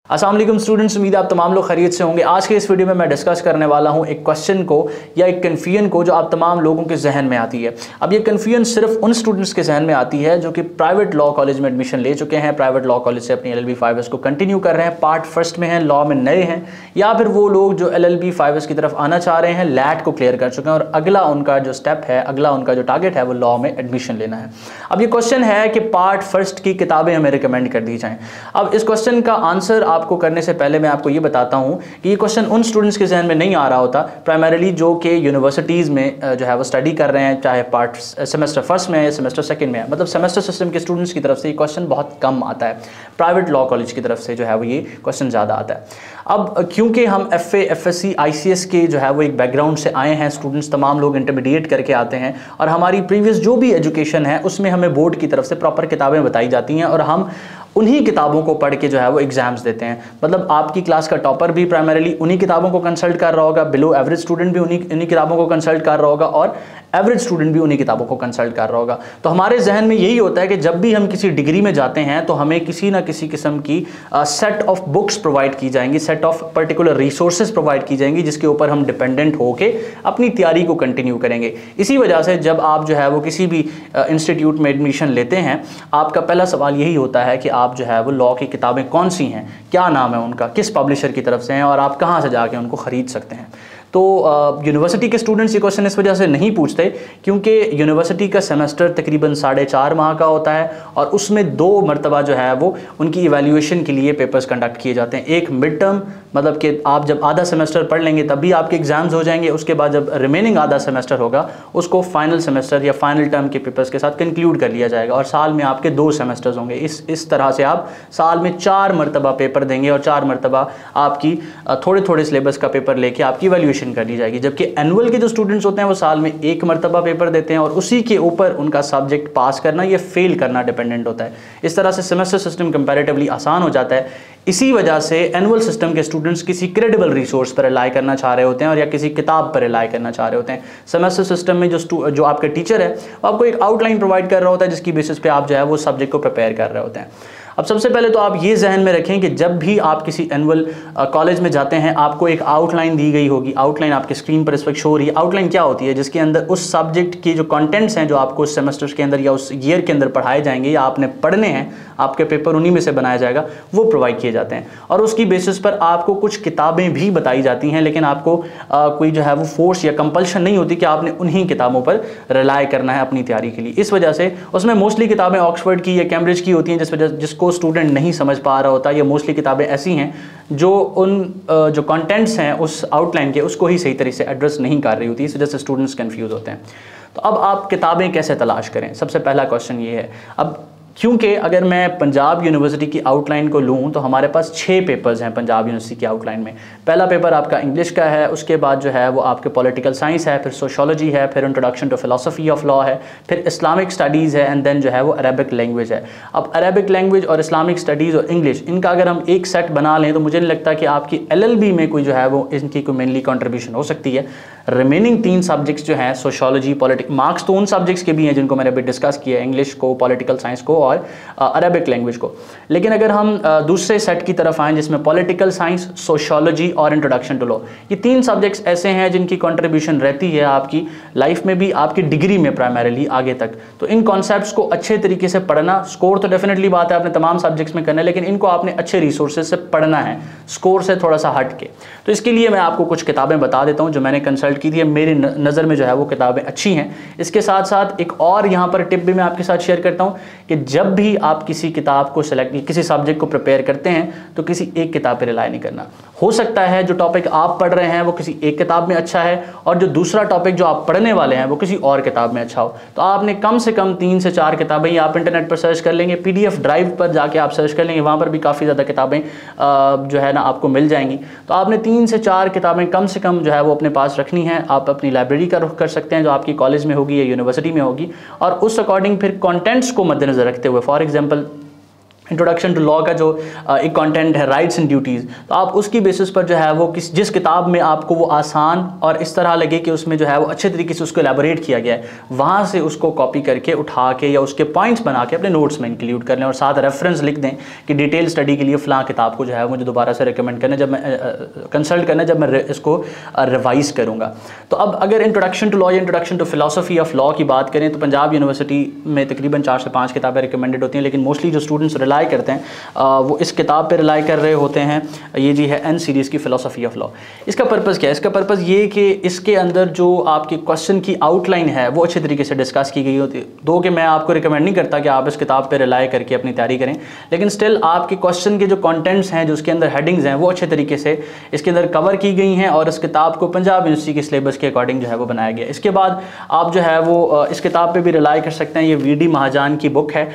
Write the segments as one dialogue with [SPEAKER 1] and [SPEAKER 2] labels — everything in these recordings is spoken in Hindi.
[SPEAKER 1] अस्सलाम वालेकुम स्टूडेंट्स, उम्मीद है आप तमाम लोग खैरियत से होंगे। आज के इस वीडियो में मैं डिस्कस करने वाला हूं एक क्वेश्चन को या एक कन्फ्यूजन को जो आप तमाम लोगों के जहन में आती है। अब ये कन्फ्यूजन सिर्फ उन स्टूडेंट्स के जहन में आती है जो कि प्राइवेट लॉ कॉलेज में एडमिशन ले चुके हैं, प्राइवेट लॉ कॉलेज से अपनी LLB 5S को कंटिन्यू कर रहे हैं, पार्ट फर्स्ट में हैं, लॉ में नए हैं, या फिर वो लोग जो LLB 5S की तरफ आना चाह रहे हैं, लैट को क्लियर कर चुके हैं और अगला उनका जो स्टेप है, अगला उनका जो टारगेट है वो लॉ में एडमिशन लेना है। अब ये क्वेश्चन है कि पार्ट फर्स्ट की किताबें हमें रिकमेंड कर दी जाएं। अब इस क्वेश्चन का आंसर आपको करने से पहले मैं आपको ये बताता हूं कि ये क्वेश्चन उन स्टूडेंट्स के जहन में नहीं आ रहा होता, प्राइमरीली जो कि यूनिवर्सिटीज़ में जो है वो स्टडी कर रहे हैं, चाहे पार्ट सेमेस्टर फर्स्ट में है, सेमेस्टर सेकंड में है, मतलब सेमेस्टर सिस्टम के स्टूडेंट्स की तरफ से ये क्वेश्चन बहुत कम आता है। प्राइवेट लॉ कॉलेज की तरफ से जो है वो ये क्वेश्चन ज़्यादा आता है। अब क्योंकि हम FA, FSC, ICS के जो है वो एक बैकग्राउंड से आए हैं स्टूडेंट्स, तमाम लोग इंटरमीडिएट करके आते हैं और हमारी प्रीवियस जो भी एजुकेशन है उसमें हमें बोर्ड की तरफ से प्रॉपर किताबें बताई जाती हैं और हम उन्हीं किताबों को पढ़ के जो है वो एग्जाम्स देते हैं। मतलब आपकी क्लास का टॉपर भी प्राइमरीली उन्हीं किताबों को कंसल्ट कर रहा होगा, बिलो एवरेज स्टूडेंट भी उन्हीं किताबों को कंसल्ट कर रहा होगा और एवरेज स्टूडेंट भी उन्हीं किताबों को कंसल्ट कर रहा होगा। तो हमारे जहन में यही होता है कि जब भी हम किसी डिग्री में जाते हैं तो हमें किसी ना किसी किस्म की सेट ऑफ बुक्स प्रोवाइड की जाएंगी, set of particular resources provide की जाएंगी जिसके ऊपर हम डिपेंडेंट होके अपनी तैयारी को कंटिन्यू करेंगे। इसी वजह से जब आप जो है वो किसी भी इंस्टीट्यूट में एडमिशन लेते हैं, आपका पहला सवाल यही होता है कि आप जो है वो लॉ की किताबें कौन सी हैं, क्या नाम है उनका, किस पब्लिशर की तरफ से हैं और आप कहाँ से जाके उनको ख़रीद सकते हैं। तो यूनिवर्सिटी के स्टूडेंट्स ये क्वेश्चन इस वजह से नहीं पूछते क्योंकि यूनिवर्सिटी का सेमेस्टर तकरीबन 4.5 माह का होता है और उसमें 2 मरतबा जो है वो उनकी इवैल्यूएशन के लिए पेपर्स कंडक्ट किए जाते हैं। एक मिड टर्म, मतलब कि आप जब आधा सेमेस्टर पढ़ लेंगे तब भी आपके एग्जाम्स हो जाएंगे, उसके बाद जब रिमेनिंग आधा सेमेस्टर होगा उसको फाइनल सेमेस्टर या फाइनल टर्म के पेपर्स के साथ कंक्लूड कर लिया जाएगा और साल में आपके 2 सेमेस्टर्स होंगे। इस तरह से आप साल में 4 मरतबा पेपर देंगे और 4 मरतबा आपकी थोड़े थोड़े सिलेबस का पेपर लेके आपकी इवैल्यूएशन कर दी जाएगी। जबकि एनुअल के जो स्टूडेंट्स होते हैं वो साल में 1 मरतबा पेपर देते हैं और उसी के ऊपर उनका सब्जेक्ट पास करना या फेल करना डिपेंडेंट होता है। इस तरह से सेमेस्टर सिस्टम कंपैरेटिवली आसान हो जाता है। इसी वजह से एनुअल सिस्टम के स्टूडेंट्स किसी क्रेडिबल रिसोर्स पर रिलाई करना चाह रहे होते हैं और या किसी किताब पर रिलाई करना चाह रहे होते हैं। सेमेस्टर सिस्टम में जो आपका टीचर है वो आपको एक आउटलाइन प्रोवाइड कर रहा होता है जिसकी बेसिस पे आप जो है वो सब्जेक्ट को प्रिपेयर कर रहे होते हैं। अब सबसे पहले तो आप ये जहन में रखें कि जब भी आप किसी एनुअल कॉलेज में जाते हैं आपको एक आउटलाइन दी गई होगी। आउटलाइन आपके स्क्रीन पर इस वक्त शो हो रही है। आउटलाइन क्या होती है? जिसके अंदर उस सब्जेक्ट की जो कंटेंट्स हैं जो आपको उस सेमेस्टर के अंदर या उस ईयर के अंदर पढ़ाए जाएंगे या आपने पढ़ने हैं, आपके पेपर उन्हीं में से बनाया जाएगा, वो प्रोवाइड किए जाते हैं और उसकी बेसिस पर आपको कुछ किताबें भी बताई जाती हैं, लेकिन आपको कोई जो है वो फोर्स या कंपल्शन नहीं होती कि आपने उन्हीं किताबों पर रिलाई करना है अपनी तैयारी के लिए। इस वजह से उसमें मोस्टली किताबें ऑक्सफोर्ड की या कैम्ब्रिज की होती हैं जिसको स्टूडेंट नहीं समझ पा रहा होता। ये मोस्टली किताबें ऐसी हैं जो उन जो कंटेंट्स हैं उस आउटलाइन के उसको ही सही तरीके से एड्रेस नहीं कर रही होती, इस वजह से स्टूडेंट्स कंफ्यूज होते हैं। तो अब आप किताबें कैसे तलाश करें, सबसे पहला क्वेश्चन ये है। अब क्योंकि अगर मैं पंजाब यूनिवर्सिटी की आउटलाइन को लूँ तो हमारे पास 6 पेपर्स हैं पंजाब यूनिवर्सिटी की आउटलाइन में। पहला पेपर आपका इंग्लिश का है, उसके बाद जो है वो आपके पॉलिटिकल साइंस है, फिर सोशोलॉजी है, फिर introduction to philosophy of law है, फिर इस्लामिक स्टडीज़ है एंड देन जो है वो अरेबिक लैंग्वेज है। अब अरेबिक लैंग्वेज और इस्लामिक स्टडीज़ और इंग्लिश, इनका अगर हम एक सेट बना लें तो मुझे नहीं लगता कि आपकी LLB में कोई जो है वो इनकी कोई मेनली कॉन्ट्रीब्यूशन हो सकती है। रिमेनिंग 3 सब्जेक्ट्स जो हैं, सोशोलॉजी, पॉलिटिक्स, मार्क्स तो उन सब्जेक्ट्स के भी हैं जिनको मैंने अभी डिस्कस किया है, इंग्लिश को, पॉलिटिकल साइंस को और अरेबिक लैंग्वेज को। लेकिन अगर हम दूसरे सेट की तरफ आएँ जिसमें पॉलिटिकल साइंस, सोशोलॉजी और इंट्रोडक्शन टू लॉ, ये 3 सब्जेक्ट्स ऐसे हैं जिनकी कंट्रीब्यूशन रहती है आपकी लाइफ में भी, आपकी डिग्री में प्राइमरीली आगे तक। तो इन कॉन्सेप्ट्स को अच्छे तरीके से पढ़ना, स्कोर तो डेफिनेटली बात है आपने तमाम सब्जेक्ट्स में करना है, लेकिन इनको आपने अच्छे रिसोर्सेज से पढ़ना है, स्कोर से थोड़ा सा हट के। तो इसके लिए मैं आपको कुछ किताबें बता देता हूँ जो मैंने कंसल्ट की थी, मेरी नज़र में जो है वो किताबें अच्छी हैं। इसके साथ साथ एक और यहाँ पर टिप भी मैं आपके साथ शेयर करता हूँ कि जब भी आप किसी किताब को सेलेक्ट, किसी सब्जेक्ट को प्रिपेयर करते हैं तो किसी एक किताब पर रिलाई नहीं करना। हो सकता है जो टॉपिक आप पढ़ रहे हैं वो किसी एक किताब में अच्छा है और जो दूसरा टॉपिक जो आप पढ़ने वाले हैं वो किसी और किताब में अच्छा हो। तो आपने कम से कम 3 से 4 किताबें, या आप इंटरनेट पर सर्च कर लेंगे, PDF ड्राइव पर जाके आप सर्च कर लेंगे, वहाँ पर भी काफ़ी ज़्यादा किताबें जो है ना आपको मिल जाएंगी। तो आपने 3 से 4 किताबें कम से कम जो है वो अपने पास रखनी है। आप अपनी लाइब्रेरी का रुख कर सकते हैं जो आपकी कॉलेज में होगी या यूनिवर्सिटी में होगी और उस अकॉर्डिंग फिर कॉन्टेंट्स को मद्देनजर रखते हुए, for example introduction to law का जो एक कंटेंट है राइट्स एंड ड्यूटीज़, तो आप उसकी बेसिस पर जो है वो जिस किताब में आपको वो आसान और इस तरह लगे कि उसमें जो है वो अच्छे तरीके से उसको एलाबोरेट किया गया है, वहाँ से उसको कॉपी करके उठा के या उसके पॉइंट्स बना के अपने नोट्स में इंक्लूड कर लें और साथ रेफरेंस लिख दें कि डिटेल स्टडी के लिए फ़लाँ किताब को जो है मुझे दोबारा से रिकमेंड करना, जब मैं कंसल्ट करना जब मैं इसको रिवाइज़ करूँगा। तो अब अगर इंट्रोडक्शन टू लॉ या introduction to philosophy of law की बात करें तो पंजाब यूनिवर्सिटी में तकरीबन 4 से 5 किताबें रिकमेंडेड होती हैं, लेकिन मोस्टली जो स्टूडेंट्स रिलाई करते हैं वो इस किताब पे रिलाई कर रहे होते हैं। ये जी है एन सीरीज़ की फ़िलोसफी ऑफ लॉ। इसका पर्पज़ क्या है? इसका पर्पज़ ये कि इसके अंदर जो आपके क्वेश्चन की आउटलाइन है वो अच्छे तरीके से डिस्कस की गई होती है। दो कि मैं आपको रिकमेंड नहीं करता कि आप इस किताब पे रिलाई करके अपनी तैयारी करें, लेकिन स्टिल आपके क्वेश्चन के जो कंटेंट्स हैं, जो उसके अंदर हेडिंग्स हैं, वो अच्छे तरीके से इसके अंदर कवर की गई हैं और इस किताब को पंजाब यूनिवर्सिटी के सिलेबस के अकॉर्डिंग जो है वो बनाया गया। इसके बाद आप जो है वो इस किताब पर भी रिलाई कर सकते हैं। ये वी डी महाजान की बुक है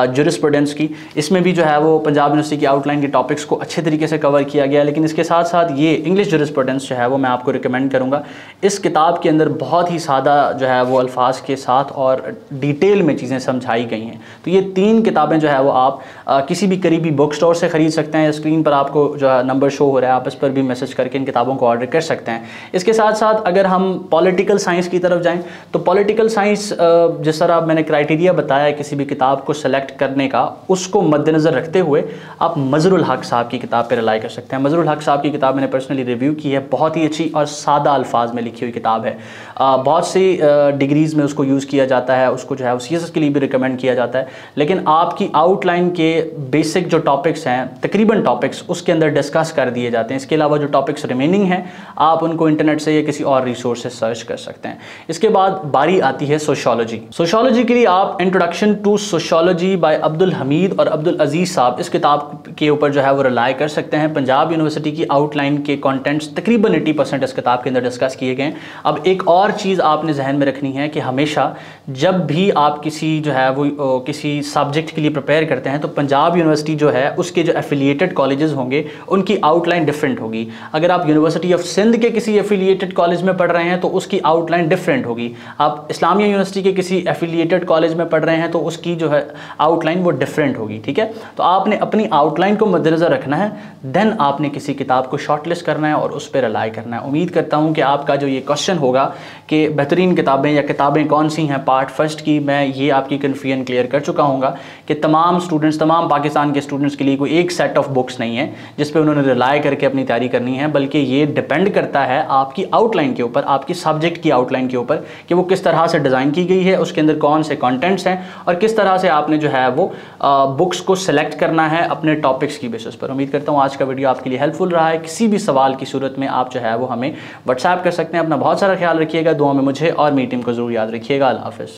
[SPEAKER 1] जूरिस्प्रूडेंस की। इसमें भी जो है वो पंजाब यूनिवर्सिटी की आउटलाइन के टॉपिक्स को अच्छे तरीके से कवर किया गया है, लेकिन इसके साथ साथ ये इंग्लिश जूरिस्प्रूडेंस जो है वो मैं आपको रिकमेंड करूँगा। इस किताब के अंदर बहुत ही सादा जो है वो अल्फाज के साथ और डिटेल में चीज़ें समझाई गई हैं। तो ये 3 किताबें जो है वो आप किसी भी करीबी बुक स्टोर से ख़रीद सकते हैं। स्क्रीन पर आपको जो है नंबर शो हो रहा है, आप इस पर भी मैसेज करके इन किताबों को ऑर्डर कर सकते हैं। इसके साथ साथ अगर हम पॉलिटिकल साइंस की तरफ जाएँ तो पॉलिटिकल साइंस जिस तरह मैंने क्राइटेरिया बताया किसी भी किताब को सेलेक्ट करने का, उसको मद्देनज़र रखते हुए आप मज़रुल हक साहब की किताब पर रिलाई कर सकते हैं। मज़रुल हक साहब की किताब मैंने पर्सनली रिव्यू की है, बहुत ही अच्छी और सादा अल्फाज में लिखी हुई किताब है। बहुत सी डिग्रीज़ में उसको यूज़ किया जाता है, उसको जो है CSS के लिए भी रिकमेंड किया जाता है, लेकिन आपकी आउटलाइन के बेसिक जो टॉपिक्स हैं, तकरीबन टॉपिक्स उसके अंदर डिस्कस कर दिए जाते हैं। इसके अलावा जो टॉपिक्स रिमेनिंग हैं आप उनको इंटरनेट से या किसी और रिसोर्स से सर्च कर सकते हैं। इसके बाद बारी आती है सोशियोलॉजी। सोशियोलॉजी के लिए आप introduction to sociology by Abdul Hamid और अब्दुल अजीज़ साहब, इस किताब के ऊपर जो है वो रिलाई कर सकते हैं। पंजाब यूनिवर्सिटी की आउटलाइन के कंटेंट्स तकरीबन 80% इस किताब के अंदर डिस्कस किए गए हैं। अब एक और चीज़ आपने जहन में रखनी है कि हमेशा जब भी आप किसी जो है वो किसी सब्जेक्ट के लिए प्रिपेयर करते हैं तो पंजाब यूनिवर्सिटी जो है उसके जो एफिलिएटेड कॉलेजेस होंगे उनकी आउटलाइन डिफरेंट होगी। अगर आप यूनिवर्सिटी ऑफ सिंध के किसी एफिलिएटेड कॉलेज में पढ़ रहे हैं तो उसकी आउटलाइन डिफरेंट होगी। आप इस्लामिया यूनिवर्सिटी के किसी एफिलिएटेड कॉलेज में पढ़ रहे हैं तो उसकी जो है आउटलाइन वो डिफरेंट होगी। ठीक है, तो आपने अपनी आउटलाइन को मद्देनज़र रखना है, देन आपने किसी किताब को शॉर्टलिस्ट करना है और उस पर रिलाई करना है। उम्मीद करता हूँ कि आपका जो ये क्वेश्चन होगा कि बेहतरीन किताबें या किताबें कौन सी हैं पार्ट फर्स्ट की, मैं ये आपकी कन्फ्यूजन क्लियर कर चुका हूँगा कि तमाम स्टूडेंट्स, तमाम पाकिस्तान के स्टूडेंट्स के लिए कोई एक सेट ऑफ बुक्स नहीं है जिस पे उन्होंने रिलाई करके अपनी तैयारी करनी है, बल्कि ये डिपेंड करता है आपकी आउटलाइन के ऊपर, आपकी सब्जेक्ट की आउटलाइन के ऊपर कि वो किस तरह से डिज़ाइन की गई है, उसके अंदर कौन से कंटेंट्स हैं और किस तरह से आपने जो है वो बुक्स को सिलेक्ट करना है अपने टॉपिक्स की बेसिस पर। उम्मीद करता हूँ आज का वीडियो आपके लिए हेल्पफुल रहा है। किसी भी सवाल की सूरत में आप जो है वो हमें व्हाट्सएप कर सकते हैं। अपना बहुत सारा ख्याल रखिएगा, दुआ में मुझे और मेरी टीम को ज़रूर याद रखिएगा। अल्लाह हाफ़िज़।